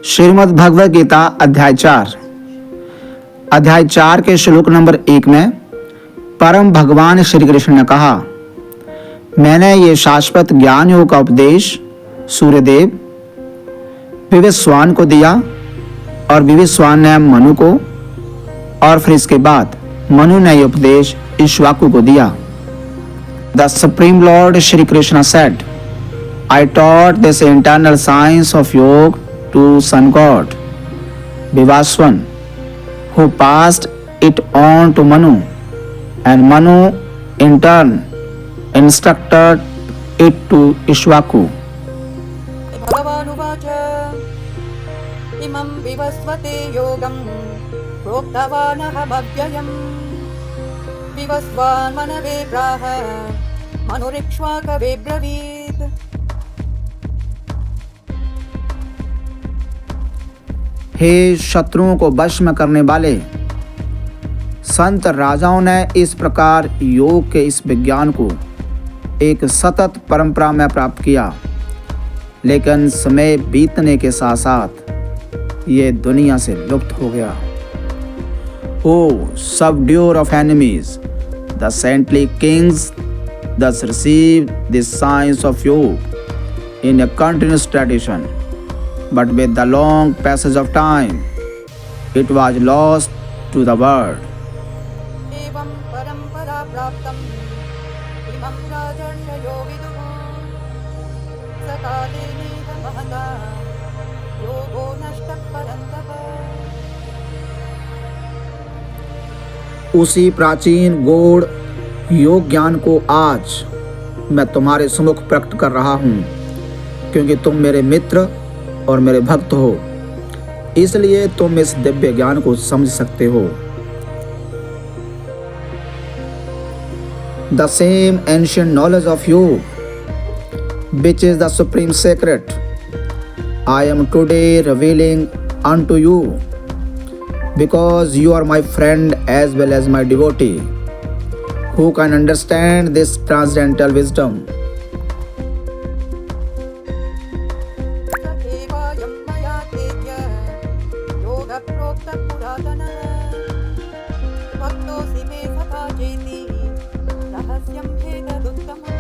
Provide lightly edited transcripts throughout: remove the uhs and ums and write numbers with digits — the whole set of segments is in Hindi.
श्रीमद् भगवद गीता अध्याय 4 के श्लोक नंबर 1 में परम भगवान श्री कृष्ण ने कहा, मैंने ये शाश्वत ज्ञान योग का उपदेश सूर्यदेव विवस्वान को दिया और विवस्वान ने मनु को, और फिर इसके बाद मनु ने यह उपदेश इक्ष्वाकु को दिया। The supreme Lord Shri Krishna said, I taught this internal science of yoga to sun god Vivaswan, who passed it on to Manu, and Manu in turn instructed it to Ikshvaku. भगवानुवाच इमं विवस्वते योगं प्रोक्तवानहमव्ययम् विवस्वान् मनवे प्राह मनुरिक्ष्वाकवे ब्रवीत्। हे शत्रुओं को वश में करने वाले, संत राजाओं ने इस प्रकार योग के इस विज्ञान को एक सतत परंपरा में प्राप्त किया, लेकिन समय बीतने के साथ साथ ये दुनिया से लुप्त हो गया। O subduer of enemies, the saintly kings thus received this science of yoga in a continuous tradition, but with the long passage of time, it was lost to the world. एवं परंपरा प्राप्तम् इमं राजर्षयो विदुः सकाले नेह महता योगो नष्टः परन्तप। उसी प्राचीन गूढ़ योग ज्ञान को आज मैं तुम्हारे सम्मुख प्रकट कर रहा हूँ, क्योंकि तुम मेरे मित्र और मेरे भक्त हो, इसलिए तुम इस दिव्य ज्ञान को समझ सकते हो। The same ancient knowledge of you, which is the supreme secret, I am today revealing unto you, because you are my friend as well as my devotee, who can understand this transcendental wisdom. सखेवायं मया तेज्य योगप्रोक्तः पुरातनः भक्तोऽसि मे सखा चेति रहस्यं ह्येतदुत्तमम्।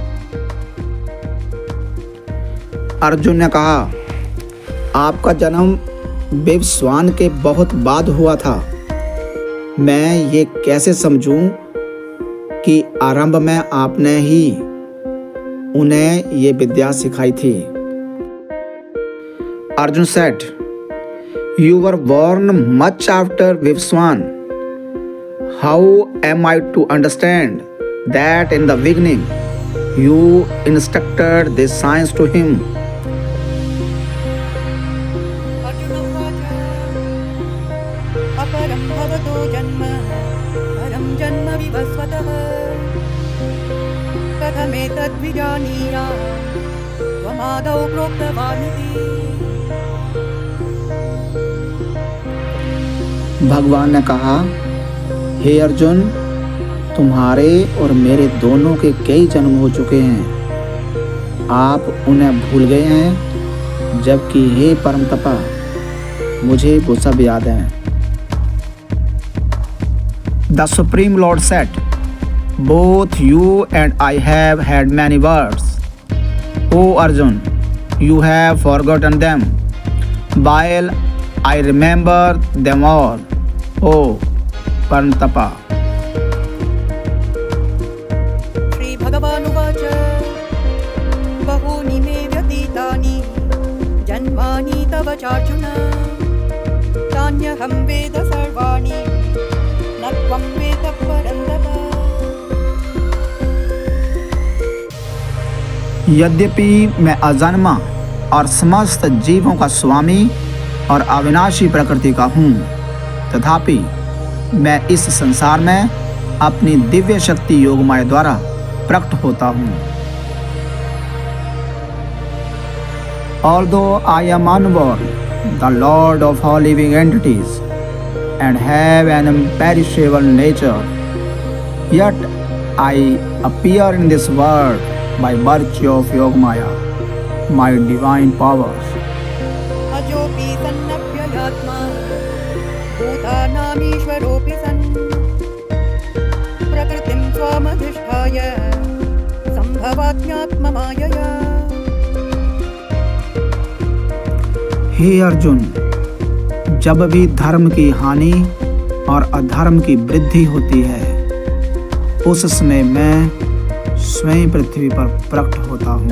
अर्जुन ने कहा, आपका जन्म विवस्वान के बहुत बाद हुआ था। मैं ये कैसे समझूं कि आरंभ में आपने ही उन्हें ये विद्या सिखाई थी। Arjun said, You were born much after Vivaswan. How am I to understand that in the beginning you instructed this science to him? अपरं भवतो जन्म परं जन्म विवस्वतः कथमेतद्विजानीयाम् त्वमादौ प्रोक्तवानिति। भगवान ने कहा, हे अर्जुन, तुम्हारे और मेरे दोनों के कई जन्म हो चुके हैं, आप उन्हें भूल गए हैं, जबकि हे परम तपा, मुझे वो सब याद है। The Supreme Lord said, both you and I have had many words. O Arjun, you have forgotten them, while I remember them all. O Parantapa. श्रीभगवानुवाच बहूनि मे व्यतीतानि जन्मानि तव चार्जुन तान्यहं वेद सर्वाणि न त्वं वेद परन्तप। यद्यपि मैं अजन्मा और समस्त जीवों का स्वामी और अविनाशी प्रकृति का हूँ, तथापि मैं इस संसार में अपनी दिव्य शक्ति योगमाया द्वारा प्रकट होता हूँ। Although I am unborn, the Lord of all living entities, and have an imperishable nature, yet I appear in this world by virtue of Yogamaya, my divine powers. अजोऽपि सन्न ह्यात्मा भूतानामीश्वरोऽपि सन् प्रकृतिं स्वामधिष्ठाय सम्भवात्म्यात्ममायया। हे अर्जुन, जब भी धर्म की हानि और अधर्म की वृद्धि होती है, उस समय मैं स्वयं पृथ्वी पर प्रकट होता हूँ।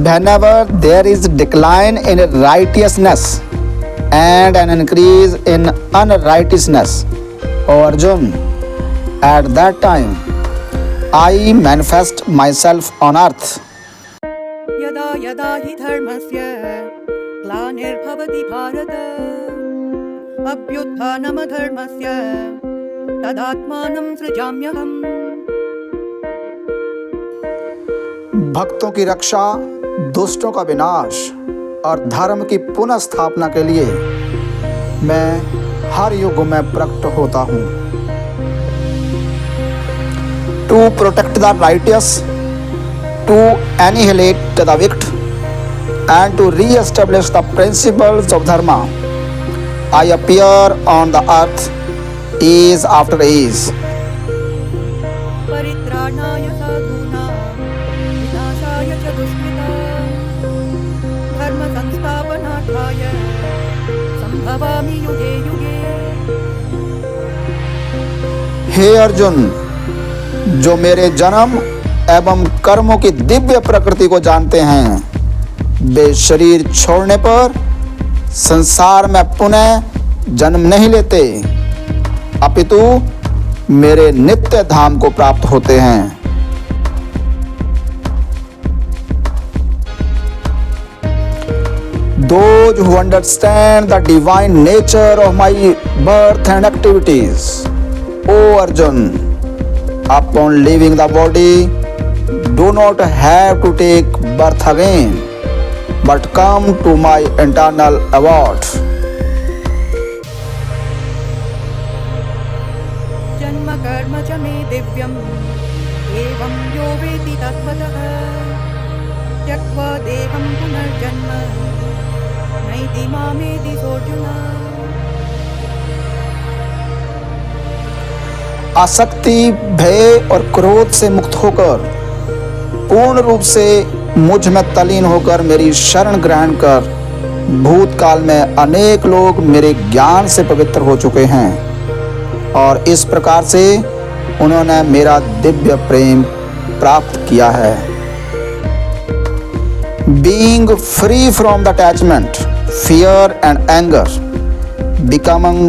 Whenever there is decline in righteousness and an increase in unrighteousness, O Arjun, at that time I manifest myself on earth. यदा यदा हि धर्मस्य ग्लानिर्भवति भारत अभ्युत्थानमधर्मस्य तदात्मानं सृजाम्यहम्। भक्तों की रक्षा, दुष्टों का विनाश और धर्म की पुनः स्थापना के लिए मैं हर युग में प्रकट होता हूँ। To protect the righteous, to annihilate the wicked and to re-establish the principles of dharma, I appear on the earth age after age. परित्राणाय साधूनां विनाशाय च दुष्कृतां धर्म संस्थापनार्थाय संभवामि युगे युगे। हे अर्जुन, जो मेरे जन्म एवं कर्मों की दिव्य प्रकृति को जानते हैं, वे शरीर छोड़ने पर संसार में पुनः जन्म नहीं लेते, अपितु मेरे नित्य धाम को प्राप्त होते हैं। Those who understand the divine nature of my birth and activities, O Arjun, upon leaving the body, do not have to take birth again, but come to my eternal abode. जन्म कर्म च मे दिव्यम् एवं यो वेति तत्त्वतः त्यक्त्वा देहं पुनर्जन्म नैति मामेति सोऽर्जुन। आसक्ति, भय और क्रोध से मुक्त होकर पूर्ण रूप से मुझ में तलीन होकर मेरी शरण ग्रहण कर भूतकाल में अनेक लोग मेरे ज्ञान से पवित्र हो चुके हैं और इस प्रकार से उन्होंने मेरा दिव्य प्रेम प्राप्त किया है। Being free from the attachment, fear and anger, becoming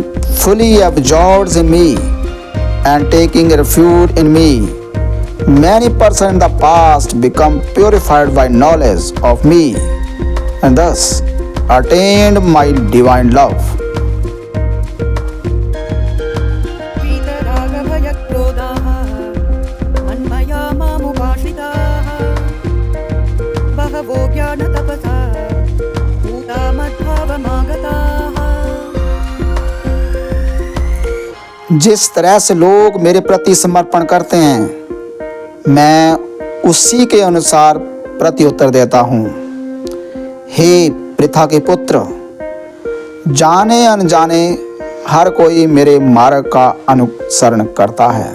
fully absorbed in me and taking refuge in me, many persons in the past become purified by knowledge of me and thus attained my divine love. वीतरागभयक्रोधाः मन्मया मामुपाश्रिताः बहवो ज्ञानतपसा भूता मद्भावमागताः। जिस तरह से लोग मेरे प्रति समर्पण करते हैं, मैं उसी के अनुसार प्रत्युत्तर देता हूँ। हे पृथा के पुत्र, जाने अनजाने हर कोई मेरे मार्ग का अनुसरण करता है।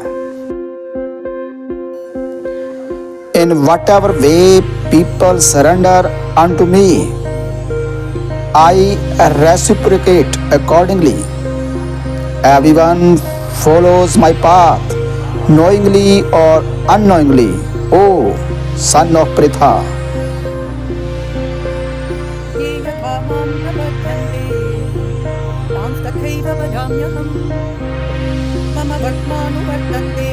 In whatever way people surrender unto me, I reciprocate accordingly. Everyone follows my path, knowingly or unknowingly, O son of Pritha. ये यथा मां प्रपद्यन्ते तांस्तथैव भजाम्यहम् मम वर्त्मानुवर्तन्ते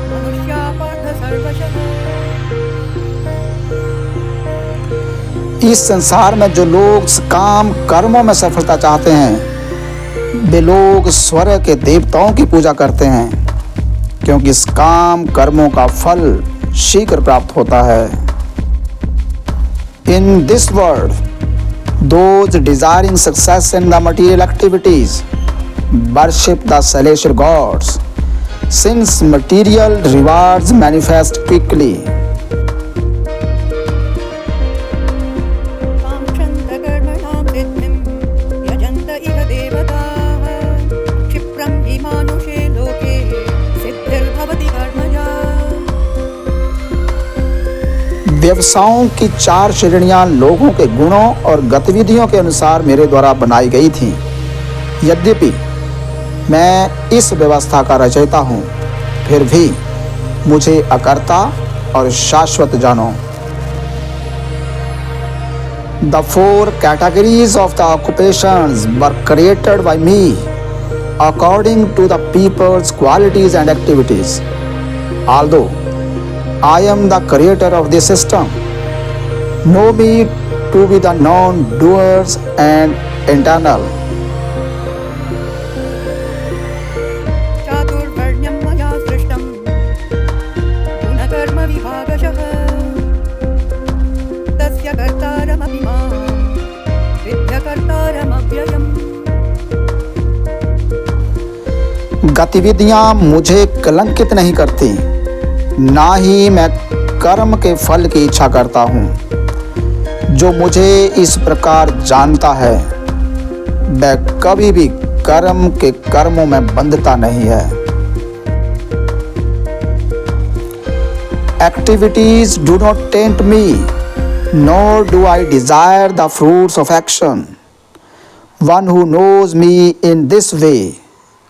मनुष्या पार्थ सर्वशः। इस संसार में जो लोग काम कर्मों में सफलता चाहते हैं, वे लोग स्वर्ग के देवताओं की पूजा करते हैं, क्योंकि इस काम कर्मों का फल शीघ्र प्राप्त होता है। In this world, those desiring success in the material activities worship the celestial gods, since material rewards manifest quickly. काम व्यवसायों की 4 श्रेणियां लोगों के गुणों और गतिविधियों के अनुसार मेरे द्वारा बनाई गई थीं। यद्यपि मैं इस व्यवस्था का रचयिता हूँ, फिर भी मुझे अकर्ता और शाश्वत जानो। The 4 categories of the occupations were created by me according to the people's qualities and activities. Although I am the creator of this system, know me to be the non-doers and internal. चातुर्वर्ण्यं मया सृष्टं गुणकर्मविभागशः तस्य कर्तारमपि मां विद्यकर्तारमव्ययम्। गतिविधियां मुझे कलंकित नहीं करती, ना ही मैं कर्म के फल की इच्छा करता हूँ। जो मुझे इस प्रकार जानता है, वह कभी भी कर्म के कर्मों में बंधता नहीं है। Activities do not tempt me, nor do I desire the fruits of action. One who knows me in this way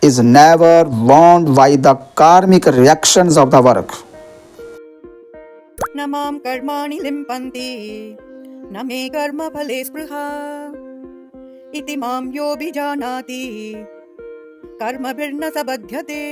is never warned by the karmic reactions of the work. न मां कर्माणि लिम्पन्ति न मे कर्मफले स्पृहा इति मां योऽभिजानाति कर्मभिर्न स बध्यते।